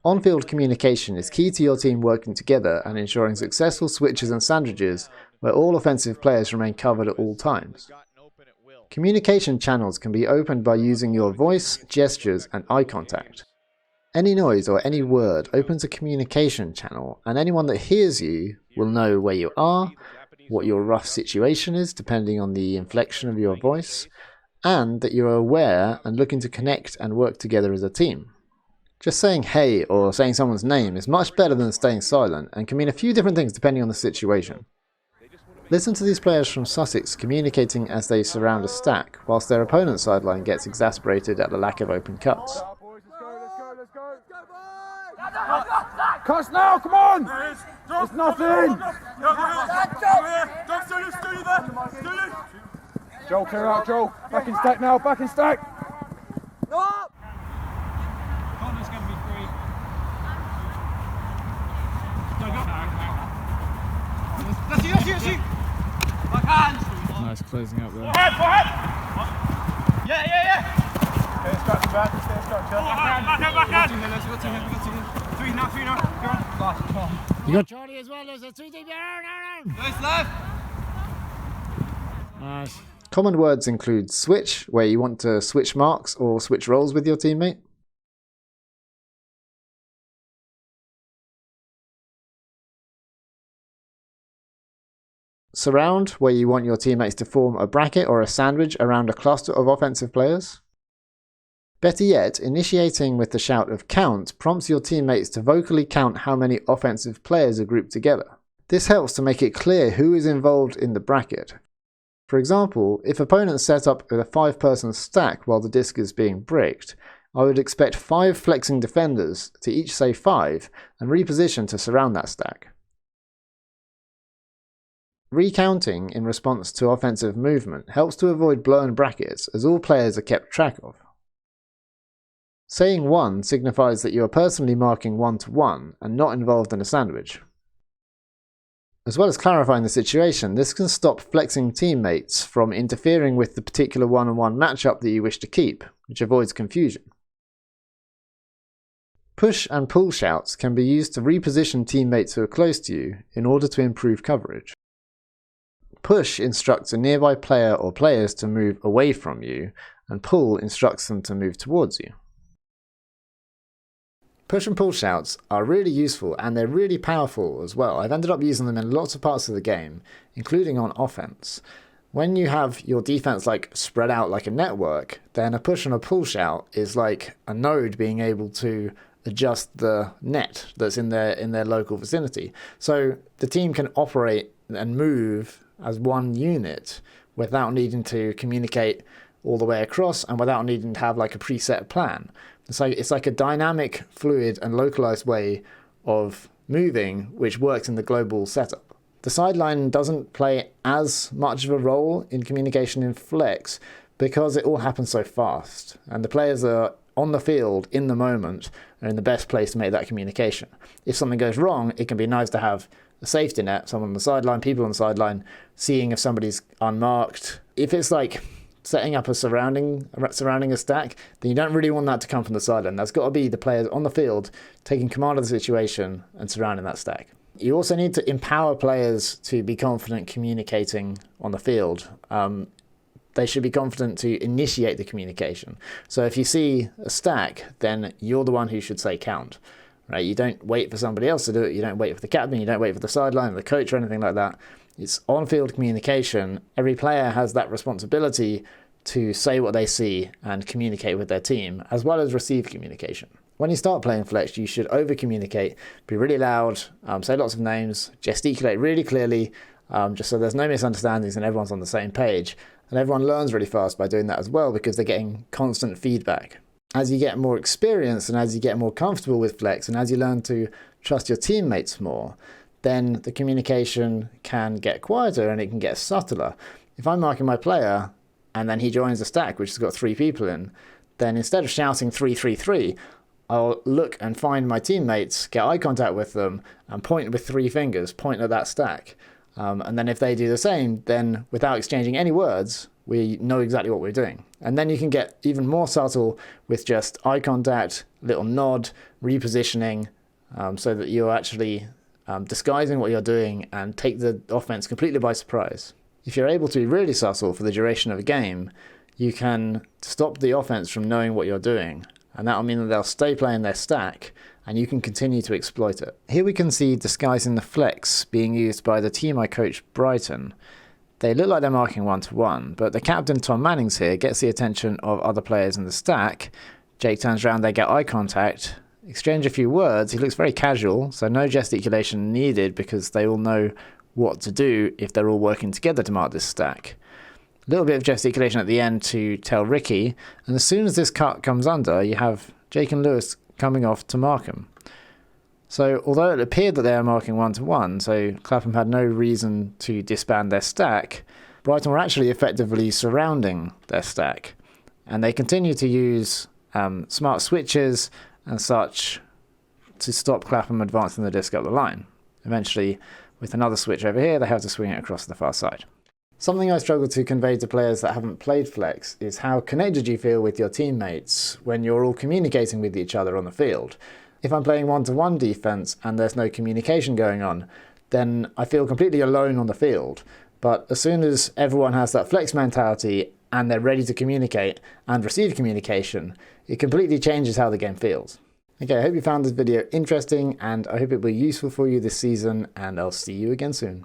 On-field communication is key to your team working together and ensuring successful switches and sandwiches where all offensive players remain covered at all times. Communication channels can be opened by using your voice, gestures, and eye contact. Any noise or any word opens a communication channel, and anyone that hears you will know where you are, what your rough situation is depending on the inflection of your voice, and that you are aware and looking to connect and work together as a team. Just saying hey or saying someone's name is much better than staying silent and can mean a few different things depending on the situation. Listen to these players from Sussex communicating as they surround a stack, whilst their opponent's sideline gets exasperated at the lack of open cuts. Cuts now, come on! It's nothing! Joel, clear out, Joel. Back in stack now, back in stack! Corner's going to be free. That's you! Nice closing out there. Forehand! Yeah! Stay in structure, man. Stay in structure. Backhand! We got two here. Three now. Go on. You got Charlie as well. There's a 2 deep. Nice left. Nice. Common words include switch, where you want to switch marks or switch roles with your teammate. Surround, where you want your teammates to form a bracket or a sandwich around a cluster of offensive players. Better yet, initiating with the shout of count prompts your teammates to vocally count how many offensive players are grouped together. This helps to make it clear who is involved in the bracket. For example, if opponents set up with a 5-person stack while the disc is being bricked, I would expect 5 flexing defenders to each say 5 and reposition to surround that stack. Recounting in response to offensive movement helps to avoid blown brackets as all players are kept track of. Saying 1 signifies that you are personally marking 1-to-1 and not involved in a sandwich. As well as clarifying the situation, this can stop flexing teammates from interfering with the particular one-on-one matchup that you wish to keep, which avoids confusion. Push and pull shouts can be used to reposition teammates who are close to you in order to improve coverage. Push instructs a nearby player or players to move away from you, and pull instructs them to move towards you. Push and pull shouts are really useful and they're really powerful as well. I've ended up using them in lots of parts of the game, including on offense. When you have your defense spread out like a network, then a push and a pull shout is like a node being able to adjust the net that's in their local vicinity. So the team can operate and move as one unit without needing to communicate all the way across and without needing to have a preset plan. So it's like a dynamic, fluid and localized way of moving which works in the global setup. The sideline doesn't play as much of a role in communication in flex because it all happens so fast and the players are on the field in the moment and in the best place to make that communication. If something goes wrong, it can be nice to have a safety net, someone on the sideline, people on the sideline, seeing if somebody's unmarked. If it's setting up a surrounding a stack, then you don't really want that to come from the sideline. That's got to be the players on the field taking command of the situation and surrounding that stack. You also need to empower players to be confident communicating on the field. They should be confident to initiate the communication. So if you see a stack, then you're the one who should say count. Right? You don't wait for somebody else to do it. You don't wait for the captain. You don't wait for the sideline or the coach or anything like that. It's on-field communication. Every player has that responsibility to say what they see and communicate with their team, as well as receive communication. When you start playing flex, you should over-communicate, be really loud, say lots of names, gesticulate really clearly, just so there's no misunderstandings and everyone's on the same page. And everyone learns really fast by doing that as well because they're getting constant feedback. As you get more experience and as you get more comfortable with flex and as you learn to trust your teammates more, then the communication can get quieter and it can get subtler. If I'm marking my player and then he joins a stack which has got 3 people in, then instead of shouting 3-3-3, I'll look and find my teammates, get eye contact with them and point with 3 fingers, point at that stack. And then if they do the same, then without exchanging any words, we know exactly what we're doing. And then you can get even more subtle with just eye contact, little nod, repositioning, so that you're actually disguising what you're doing and take the offense completely by surprise. If you're able to be really subtle for the duration of a game, you can stop the offense from knowing what you're doing, and that'll mean that they'll stay playing their stack and you can continue to exploit it. Here we can see disguising the flex being used by the team I coach, Brighton. They look like they're marking 1-to-1, but the captain, Tom Mannings here, gets the attention of other players in the stack. Jake turns around, they get eye contact, exchange a few words. He looks very casual, so no gesticulation needed because they all know what to do if they're all working together to mark this stack. A little bit of gesticulation at the end to tell Ricky, and as soon as this cut comes under, you have Jake and Lewis coming off to mark him. So although it appeared that they were marking 1-to-1, so Clapham had no reason to disband their stack, Brighton were actually effectively surrounding their stack. And they continue to use smart switches and such to stop Clapham advancing the disc up the line. Eventually, with another switch over here, they have to swing it across the far side. Something I struggle to convey to players that haven't played Flex is how connected you feel with your teammates when you're all communicating with each other on the field. If I'm playing 1-to-1 defense and there's no communication going on, then I feel completely alone on the field. But as soon as everyone has that flex mentality and they're ready to communicate and receive communication, it completely changes how the game feels. Okay, I hope you found this video interesting and I hope it will be useful for you this season, and I'll see you again soon.